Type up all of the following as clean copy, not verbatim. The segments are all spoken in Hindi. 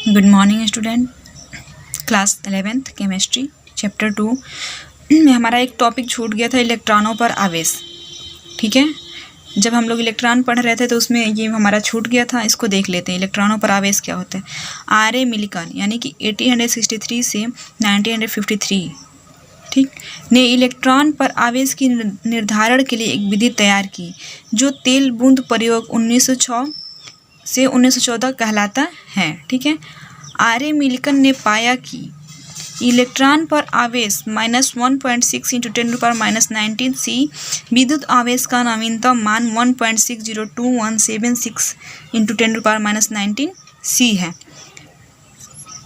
Good morning student. Class 11th chemistry chapter 2 में हमारा एक टॉपिक छूट गया था, इलेक्ट्रॉनों पर आवेश। ठीक है, जब हम लोग इलेक्ट्रॉन पढ़ रहे थे तो उसमें ये हमारा छूट गया था। इसको देख लेते हैं, इलेक्ट्रॉनों पर आवेश क्या होता है। आर ए मिलिकन यानी कि 1863 से 1953 ठीक ने इलेक्ट्रॉन पर आवेश की निर्धारण के लिए एक विधि तैयार की, जो तेल बूंद प्रयोग 1906 से 1914 कहलाता है। ठीक है, आर ए मिलिकन ने पाया कि इलेक्ट्रॉन पर आवेश -1.6 × 10⁻⁻19 सी, विद्युत आवेश का नवीनतम मान 1.602176 × 10⁻⁻19 सी है।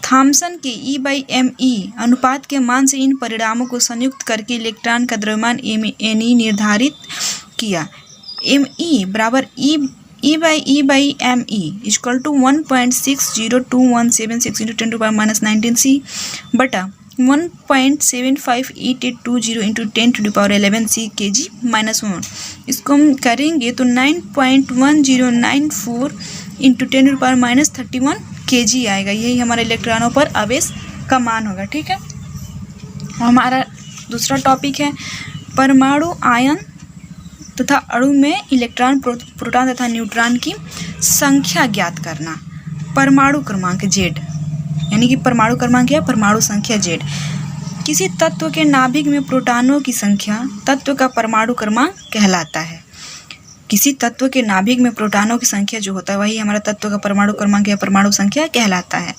थॉमसन के E/me अनुपात के मान से इन परिणामों को संयुक्त करके इलेक्ट्रॉन का द्रव्यमान Ne निर्धारित किया। Me बराबर E/me इक्वल टू 1.602176 × 10⁻⁻19 सी बटा 1.758820 × 10⁻11 सी kg-1। इसको हम करेंगे तो 9.1094 × 10⁻31 kg आएगा। यही हमारे इलेक्ट्रॉनों पर आवेश का मान होगा। ठीक है, हमारा दूसरा टॉपिक है परमाणु आयन तथा अणु में इलेक्ट्रॉन, प्रोटॉन तथा न्यूट्रॉन की संख्या ज्ञात करना। परमाणु क्रमांक Z यानी कि परमाणु क्रमांक या परमाणु संख्या Z। किसी तत्व के नाभिक में प्रोटॉनों की संख्या तत्व का परमाणु क्रमांक कहलाता है। किसी तत्व के नाभिक में प्रोटॉनों की संख्या जो होता है वही हमारा तत्व का परमाणु क्रमांक या परमाणु संख्या कहलाता है।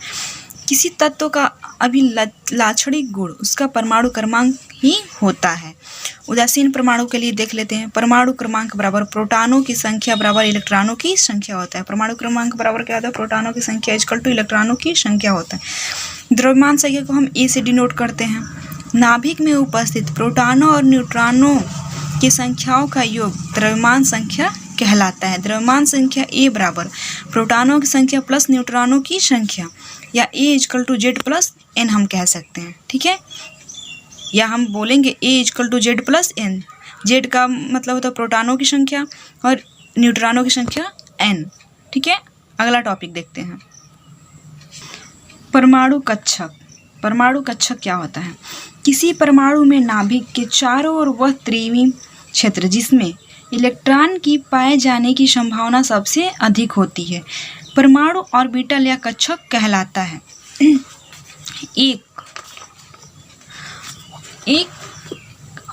किसी तत्व का अभिलाक्षणिक गुण उसका परमाणु क्रमांक ही होता है। उदासीन परमाणु के लिए देख लेते हैं। परमाणु क्रमांक बराबर प्रोटॉनों की संख्या बराबर इलेक्ट्रॉनों की संख्या होता है। परमाणु क्रमांक बराबर क्या होता है? प्रोटॉनों की संख्या इक्वल टू इलेक्ट्रॉनों की संख्या होता है। द्रव्यमान संख्या को हम ए से डिनोट करते हैं। नाभिक में उपस्थित प्रोटॉनों और न्यूट्रॉनों की संख्याओं का योग द्रव्यमान संख्या कहलाता है। द्रव्यमान संख्या ए बराबर प्रोटॉनों की संख्या प्लस न्यूट्रॉनों की संख्या, या A equal to Z plus N हम कह सकते हैं। ठीक है, या हम बोलेंगे A equal to Z plus N। Z का मतलब होता है प्रोटॉनों की संख्या और न्यूट्रॉनों की संख्या N। ठीक है, अगला टॉपिक देखते हैं। परमाणु कक्षक। परमाणु कक्षक क्या होता है? किसी परमाणु में नाभिक के चारों ओर वह त्रिविम क्षेत्र जिसमें इलेक्ट्रॉन की पाए जाने की संभावना सबसे अधिक होती है, परमाणु ऑर्बिटल या कक्षक कहलाता है। एक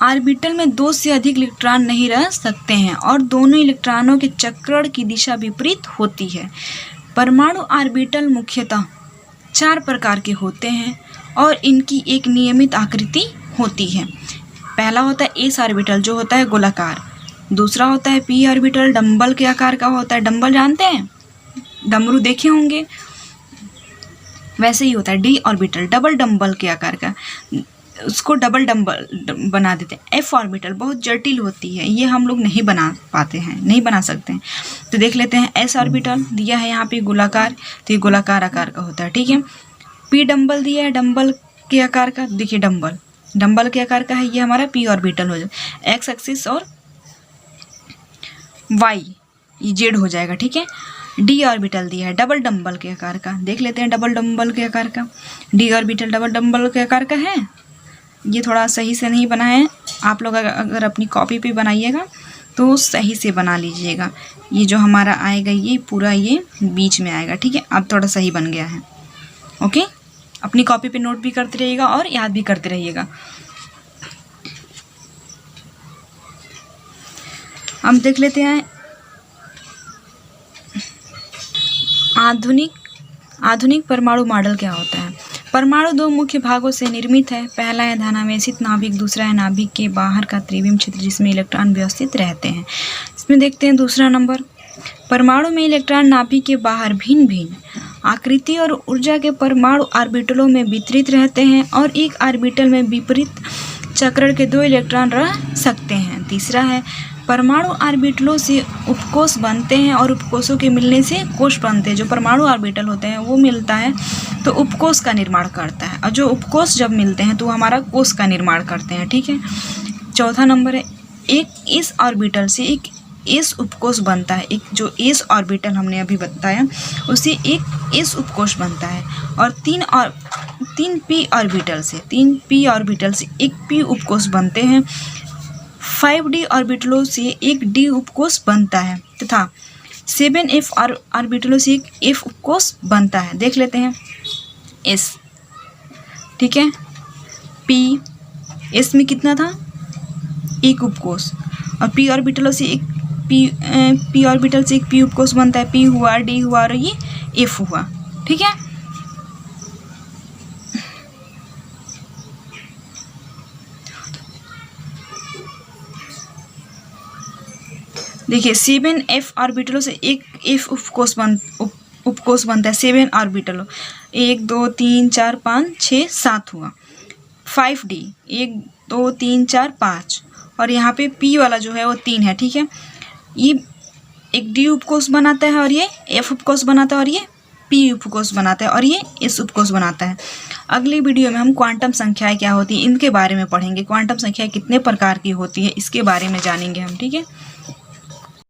ऑर्बिटल में दो से अधिक इलेक्ट्रॉन नहीं रह सकते हैं और दोनों इलेक्ट्रॉनों के चक्रण की दिशा विपरीत होती है। परमाणु ऑर्बिटल मुख्यतः 4 प्रकार के होते हैं और इनकी एक नियमित आकृति होती है। पहला होता है एस ऑर्बिटल जो होता है गोलाकार। दूसरा होता है पी ऑर्बिटल, डंबल के आकार का होता है। डंबल जानते हैं, डमरू देखे होंगे, वैसे ही होता है। डी ऑर्बिटल डबल डंबल के आकार का, उसको डबल डंबल बना देते हैं। एफ ऑर्बिटल बहुत जटिल होती है, ये हम लोग नहीं बना पाते हैं, नहीं बना सकते हैं। तो देख लेते हैं। एस ऑर्बिटल दिया है यहाँ पे गोलाकार, तो ये गोलाकार आकार का होता है। ठीक है, पी डंबल दिया है डंबल के आकार का, देखिए डंबल के आकार का है, ये हमारा पी ऑर्बिटल हो जाए। एक्स एक्सिस और वाई ये जेड हो जाएगा। ठीक है, डी ऑर्बिटल दिया है डबल डंबल के आकार का, देख लेते हैं डबल डंबल के आकार का। डी ऑर्बिटल डबल डंबल के आकार का है। ये थोड़ा सही से नहीं बना है, आप लोग अगर अपनी कॉपी पे बनाइएगा तो सही से बना लीजिएगा। ये जो हमारा आएगा ये पूरा ये बीच में आएगा। ठीक है, अब थोड़ा सही बन गया है। ओके, अपनी कॉपी पे नोट भी करते रहिएगा और याद भी करते रहिएगा। हम देख लेते हैं आधुनिक परमाणु मॉडल क्या होता है। परमाणु 2 मुख्य भागों से निर्मित है। पहला है धनावेशित नाभिक, दूसरा है नाभिक के बाहर का त्रिविम क्षेत्र जिसमें इलेक्ट्रॉन व्यवस्थित रहते हैं। इसमें देखते हैं दूसरा नंबर। परमाणु में इलेक्ट्रॉन नाभिक के बाहर भिन्न भिन्न आकृति और ऊर्जा के परमाणु ऑर्बिटलों में वितरित रहते हैं और एक ऑर्बिटल में विपरीत चक्रण के 2 इलेक्ट्रॉन रह सकते हैं। तीसरा है परमाणु ऑर्बिटलों से उपकोष बनते हैं और उपकोषों के मिलने से कोष बनते हैं। जो परमाणु ऑर्बिटल होते हैं वो मिलता है तो उपकोष का निर्माण करता है, और जो उपकोष जब मिलते हैं तो हमारा कोष का निर्माण करते हैं। ठीक है, चौथा नंबर है एक इस ऑर्बिटल से एक एस उपकोष बनता है। एक जो एस ऑर्बिटल हमने अभी बताया उससे एक एस उपकोष बनता है और तीन पी ऑर्बिटल से एक पी उपकोष बनते हैं। 5d ऑर्बिटलों से एक डी उपकोष बनता है तथा 7f ऑर्बिटलों से एक एफ उपकोष बनता है। देख लेते हैं एस, ठीक है। पी, एस में कितना था, एक उपकोष, और पी ऑर्बिटलों से एक पी ऑर्बिटल से एक पी उपकोष बनता है। पी हुआ, डी हुआ और ये एफ हुआ, ठीक है। देखिए 7f ऑर्बिटलों से एक एफ उपकोष बनता है। 7 ऑर्बिटलों, 1 2 3 4 5 6 7 हुआ। 5d, 1 2 3 4 5, और यहाँ पे p वाला जो है वो 3 है, ठीक है। ये एक डी उपकोष बनाता है और ये एफ उपकोष बनाता है और ये पी उपकोष बनाता है और ये एस उपकोष बनाता है। अगली वीडियो में हम क्वांटम संख्याएं क्या होती हैं इनके बारे में पढ़ेंगे। क्वांटम संख्याएं कितने प्रकार की होती है इसके बारे में जानेंगे हम, ठीक है।